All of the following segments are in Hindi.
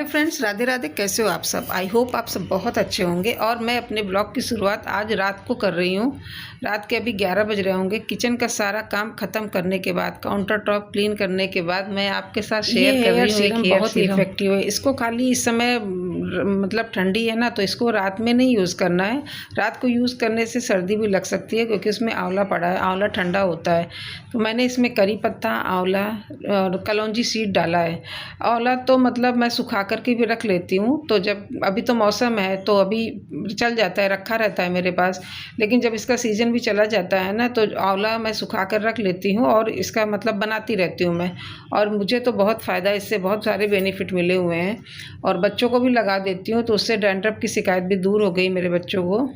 Hello friends, Radhe Radhe. कैसे हो आप सब? आई होप आप सब बहुत अच्छे होंगे। और मैं अपने ब्लॉग की शुरुआत आज रात को कर रही हूँ। रात के अभी 11 बज रहे होंगे। किचन का सारा काम ख़त्म करने के बाद, काउंटर टॉप क्लीन करने के बाद मैं आपके साथ शेयर कर रही हूँ। सीरम बहुत ही इफेक्टिव है। इसको खाली इस समय मतलब ठंडी है ना, तो इसको रात में नहीं यूज़ करना है। रात को यूज़ करने से सर्दी भी लग सकती है, क्योंकि उसमें आंवला पड़ा है। आंवला ठंडा होता है। तो मैंने इसमें करी पत्ता, आंवला और कलौंजी सीड डाला है। आंवला तो मतलब मैं सुखा करके भी रख लेती हूँ, तो जब अभी तो मौसम है तो अभी चल जाता है, रखा रहता है मेरे पास। लेकिन जब इसका सीज़न भी चला जाता है ना, तो आंवला मैं सुखा कर रख लेती हूँ और इसका मतलब बनाती रहती हूँ मैं। और मुझे तो बहुत फ़ायदा, इससे बहुत सारे बेनिफिट मिले हुए हैं। और बच्चों को भी लगा देती हूँ, तो उससे डैंड्रफ की शिकायत भी दूर हो गई मेरे बच्चों को।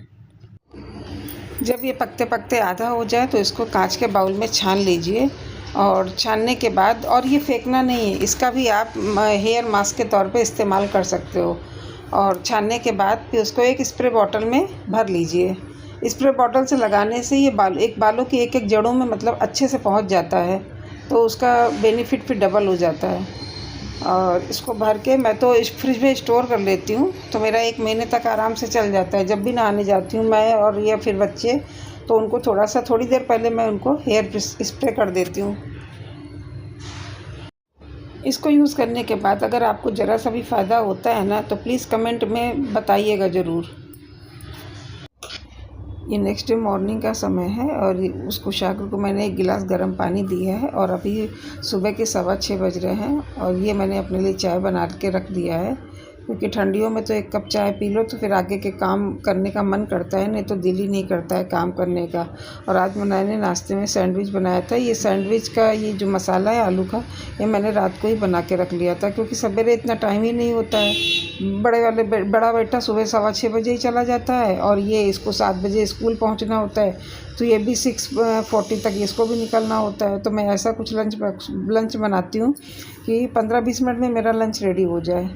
जब ये पकते पकते आधा हो जाए तो इसको कांच के बाउल में छान लीजिए। और छानने के बाद, और ये फेंकना नहीं है, इसका भी आप हेयर मास्क के तौर पे इस्तेमाल कर सकते हो। और छानने के बाद फिर उसको एक स्प्रे बॉटल में भर लीजिए। स्प्रे बॉटल से लगाने से ये बालों की एक एक जड़ों में मतलब अच्छे से पहुंच जाता है, तो उसका बेनिफिट फिर डबल हो जाता है। और इसको भर के मैं तो इस फ्रिज में स्टोर कर लेती हूँ, तो मेरा 1 महीने तक आराम से चल जाता है। जब भी नहाने जाती हूँ मैं और या फिर बच्चे, तो उनको थोड़ी देर पहले मैं उनको हेयर स्प्रे कर देती हूँ। इसको यूज़ करने के बाद अगर आपको ज़रा सा भी फ़ायदा होता है ना, तो प्लीज़ कमेंट में बताइएगा ज़रूर। ये नेक्स्ट डे मॉर्निंग का समय है और उस कुशाग्र को मैंने 1 गिलास गर्म पानी दिया है। और अभी सुबह के 6:15 बज रहे हैं और ये मैंने अपने लिए चाय बना के रख दिया है, क्योंकि ठंडियों में तो 1 कप चाय पी लो तो फिर आगे के काम करने का मन करता है, नहीं तो दिल ही नहीं करता है काम करने का। और आज मैंने नाश्ते में सैंडविच बनाया था। ये सैंडविच का ये जो मसाला है आलू का, ये मैंने रात को ही बना के रख लिया था, क्योंकि सवेरे इतना टाइम ही नहीं होता है। बड़ा बेटा सुबह 6:15 बजे ही चला जाता है और ये इसको 7 बजे स्कूल पहुंचना होता है, तो ये भी 6:40 तक इसको भी निकलना होता है। तो मैं ऐसा कुछ लंच बनाती हूँ कि 15-20 मिनट में मेरा लंच रेडी हो जाए।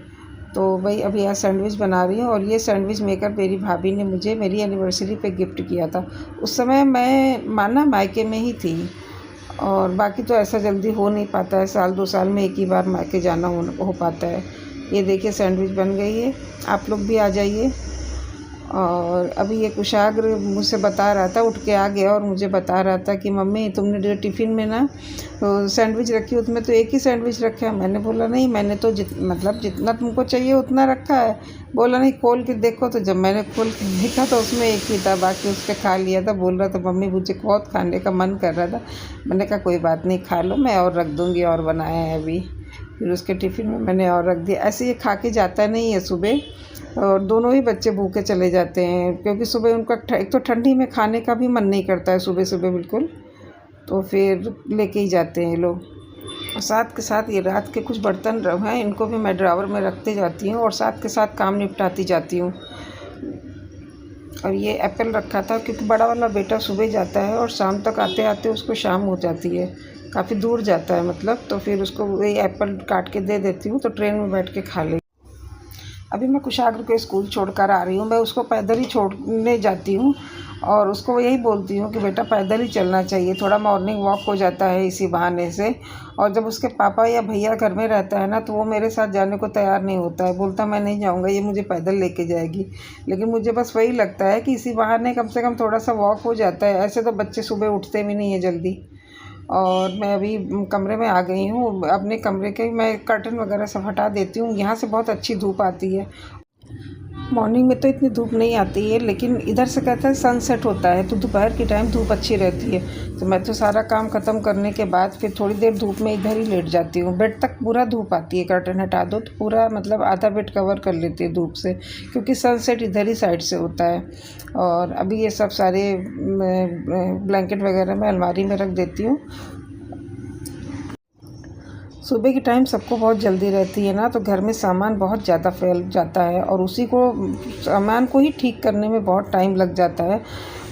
तो भाई अभी यहाँ सैंडविच बना रही हूँ। और ये सैंडविच मेकर मेरी भाभी ने मुझे मेरी एनिवर्सरी पे गिफ्ट किया था। उस समय मैं माना मायके में ही थी, और बाकी तो ऐसा जल्दी हो नहीं पाता है, 1-2 साल में एक ही बार मायके जाना हो पाता है। ये देखिए सैंडविच बन गई है, आप लोग भी आ जाइए। और अभी ये कुशाग्र मुझसे बता रहा था, उठ के आ गया और मुझे बता रहा था कि मम्मी तुमने जो टिफ़िन में ना तो सैंडविच रखी, उसमें तो एक ही सैंडविच रखा है। मैंने बोला नहीं, मैंने तो जितना तुमको चाहिए उतना रखा है। बोला नहीं, खोल के देखो। तो जब मैंने खोल के देखा तो उसमें एक ही था, बाकी उसके खा लिया था। बोल रहा था मम्मी मुझे बहुत खाने का मन कर रहा था। मैंने कहा कोई बात नहीं, खा लो, मैं और रख दूँगी, और बनाया है अभी। फिर उसके टिफ़िन में मैंने और रख दिया। ऐसे ये खा के जाता नहीं है सुबह, और दोनों ही बच्चे भूखे चले जाते हैं, क्योंकि सुबह उनका एक तो ठंडी में खाने का भी मन नहीं करता है सुबह सुबह बिल्कुल, तो फिर लेके ही जाते हैं लोग। और साथ के साथ ये रात के कुछ बर्तन हैं, इनको भी मैं ड्रावर में रखते जाती हूँ और साथ के साथ काम निपटाती जाती हूँ। और ये एप्पल रखा था, क्योंकि बड़ा वाला बेटा सुबह जाता है और शाम तक आते आते उसको शाम हो जाती है, काफ़ी दूर जाता है मतलब। तो फिर उसको वही एप्पल काट के दे देती हूँ, तो ट्रेन में बैठ के खा ले। अभी मैं कुशाग्र को स्कूल छोड़कर आ रही हूँ। मैं उसको पैदल ही छोड़ने जाती हूँ और उसको यही बोलती हूँ कि बेटा पैदल ही चलना चाहिए, थोड़ा मॉर्निंग वॉक हो जाता है इसी बहाने से। और जब उसके पापा या भैया घर में रहता है ना, तो वो मेरे साथ जाने को तैयार नहीं होता है, बोलता मैं नहीं जाऊँगा, ये मुझे पैदल लेके जाएगी। लेकिन मुझे बस वही लगता है कि इसी बहाने कम से कम थोड़ा सा वॉक हो जाता है। ऐसे तो बच्चे सुबह उठते भी नहीं है जल्दी। और मैं अभी कमरे में आ गई हूँ। अपने कमरे के मैं कर्टन वगैरह सब हटा देती हूँ। यहाँ से बहुत अच्छी धूप आती है। मॉर्निंग में तो इतनी धूप नहीं आती है, लेकिन इधर से कहता है सनसेट होता है, तो दोपहर के टाइम धूप अच्छी रहती है। तो मैं तो सारा काम ख़त्म करने के बाद फिर थोड़ी देर धूप में इधर ही लेट जाती हूँ। बेड तक पूरा धूप आती है, कर्टन हटा दो तो पूरा मतलब आधा बेड कवर कर लेती है धूप से, क्योंकि सनसेट इधर ही साइड से होता है। और अभी ये सब सारे ब्लैंकेट वगैरह मैं अलमारी में रख देती हूँ। सुबह के टाइम सबको बहुत जल्दी रहती है ना, तो घर में सामान बहुत ज़्यादा फैल जाता है और उसी को सामान को ही ठीक करने में बहुत टाइम लग जाता है।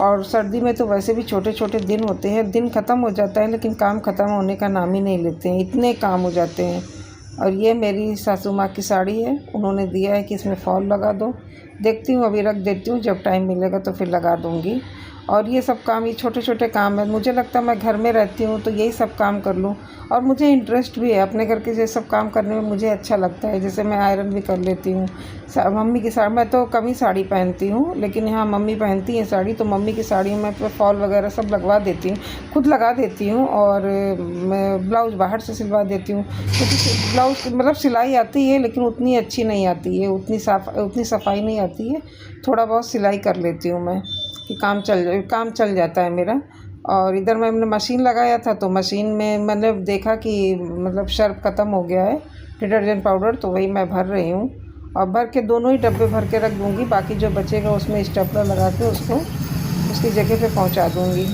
और सर्दी में तो वैसे भी छोटे छोटे दिन होते हैं, दिन ख़त्म हो जाता है लेकिन काम ख़त्म होने का नाम ही नहीं लेते हैं, इतने काम हो जाते हैं। और ये मेरी सासू माँ की साड़ी है, उन्होंने दिया है कि इसमें फॉल लगा दो। देखती हूँ, अभी रख देती हूँ, जब टाइम मिलेगा तो फिर लगा दूँगी। और ये सब काम, ये छोटे-छोटे काम है, मुझे लगता है मैं घर में रहती हूँ तो यही सब काम कर लूँ, और मुझे इंटरेस्ट भी है अपने घर के ये सब काम करने में, मुझे अच्छा लगता है। जैसे मैं आयरन भी कर लेती हूँ, मम्मी की साड़ी, मैं तो कम ही साड़ी पहनती हूँ, लेकिन यहाँ मम्मी पहनती हैं साड़ी, तो मम्मी की साड़ी में फॉल वगैरह सब लगवा देती हूँ, खुद लगा देती हूँ। और मैं ब्लाउज़ बाहर से सिलवा देती हूँ, क्योंकि ब्लाउज़ मतलब सिलाई आती है लेकिन उतनी अच्छी नहीं आती है, उतनी सफाई नहीं आती है। थोड़ा बहुत सिलाई कर लेती हूँ मैं कि काम चल जाता है मेरा। और इधर मैंने मशीन लगाया था, तो मशीन में मैंने देखा कि मतलब सर्फ़ ख़त्म हो गया है, डिटर्जेंट पाउडर, तो वही मैं भर रही हूँ। और भर के दोनों ही डब्बे भर के रख दूँगी, बाकी जो बचेगा उसमें स्टेपलर लगा के उसको उसकी जगह पे पहुँचा दूँगी।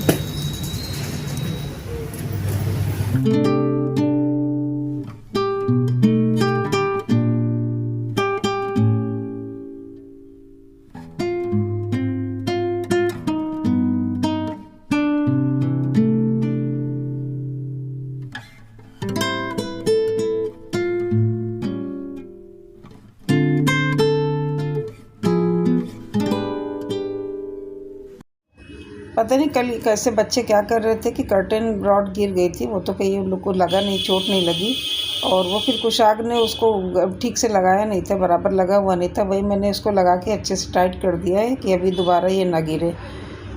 पता नहीं कल कैसे बच्चे क्या कर रहे थे कि कर्टेन रॉड गिर गई थी, वो तो कहीं उन लोग को लगा नहीं, चोट नहीं लगी। और वो फिर कुशाग ने उसको ठीक से लगाया नहीं था, बराबर लगा हुआ नहीं था, वही मैंने उसको लगा के अच्छे से टाइट कर दिया है कि अभी दोबारा ये ना गिरे।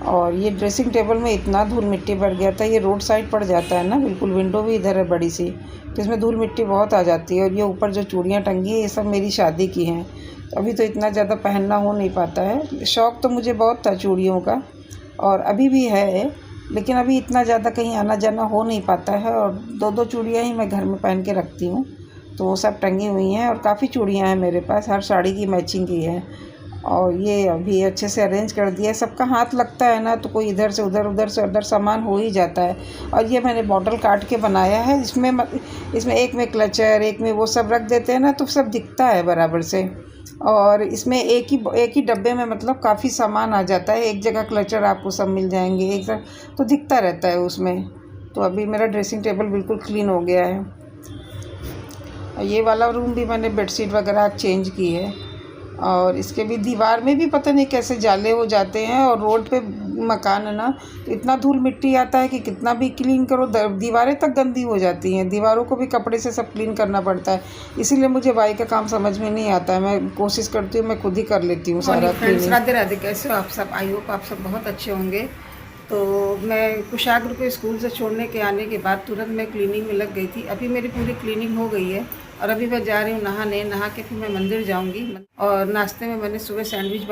और ये ड्रेसिंग टेबल में इतना धूल मिट्टी भर गया था, ये रोड साइड पड़ जाता है ना, बिल्कुल विंडो भी इधर है बड़ी सी, तो इसमें धूल मिट्टी बहुत आ जाती है। और ये ऊपर जो चूड़ियाँ टंगी है ये सब मेरी शादी की हैं, तो अभी तो इतना ज़्यादा पहनना हो नहीं पाता है। शौक़ तो मुझे बहुत था चूड़ियों का, और अभी भी है, लेकिन अभी इतना ज़्यादा कहीं आना जाना हो नहीं पाता है। और 2-2 चूड़ियाँ ही मैं घर में पहन के रखती हूँ, तो वो सब टंगी हुई हैं। और काफ़ी चूड़ियाँ हैं मेरे पास, हर साड़ी की मैचिंग की है। और ये अभी अच्छे से अरेंज कर दिया है, सबका हाथ लगता है ना, तो कोई इधर से उधर, उधर से उधर सामान हो ही जाता है। और ये मैंने बॉटल काट के बनाया है, इसमें एक में क्लचर, एक में वो सब रख देते हैं ना, तो सब दिखता है बराबर से। और इसमें एक ही डब्बे में मतलब काफ़ी सामान आ जाता है, एक जगह क्लचर आपको सब मिल जाएंगे, एक जगह तो दिखता रहता है उसमें। तो अभी मेरा ड्रेसिंग टेबल बिल्कुल क्लीन हो गया है। और ये वाला रूम भी मैंने बेडशीट वगैरह चेंज की है। और इसके भी दीवार में भी पता नहीं कैसे जाले हो जाते हैं, और रोड पे मकान है ना, तो इतना धूल मिट्टी आता है कि कितना भी क्लीन करो दीवारें तक गंदी हो जाती हैं, दीवारों को भी कपड़े से सब क्लीन करना पड़ता है। इसीलिए मुझे भाई का काम समझ में नहीं आता है, मैं कोशिश करती हूँ मैं खुद ही कर लेती हूँ सारा क्लीनिंग। राधे राधे, कैसे हो आप सब? आई होप आप सब बहुत अच्छे होंगे। तो मैं कुशाग्र को स्कूल से छोड़ने के आने के बाद तुरंत मैं क्लीनिंग में लग गई थी। अभी मेरी पूरी क्लीनिंग हो गई है, और अभी मैं जा रही हूँ नहाने। नहा के फिर मैं मंदिर जाऊँगी। और नाश्ते में मैंने सुबह सैंडविच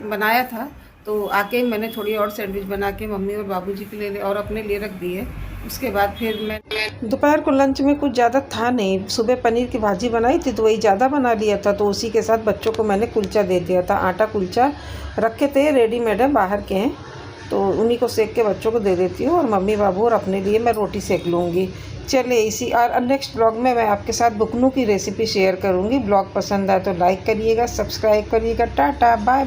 बनाया था, तो आके ही मैंने थोड़ी और सैंडविच बना के मम्मी और बाबूजी के लिए और अपने लिए रख दी है। उसके बाद फिर मैं दोपहर को लंच में कुछ ज़्यादा था नहीं, सुबह पनीर की भाजी बनाई थी तो वही ज़्यादा बना लिया था, तो उसी के साथ बच्चों को मैंने कुलचा दे दिया था। आटा कुलचा रखे थे, रेडीमेड है, बाहर के हैं, तो उन्हीं को सेक के बच्चों को दे देती हूँ, और मम्मी बाबू और अपने लिए मैं रोटी सेक लूँगी। चलिए, इसी और नेक्स्ट ब्लॉग में मैं आपके साथ बुकनू की रेसिपी शेयर करूँगी। ब्लॉग पसंद आए तो लाइक करिएगा, सब्सक्राइब करिएगा। Tata bye.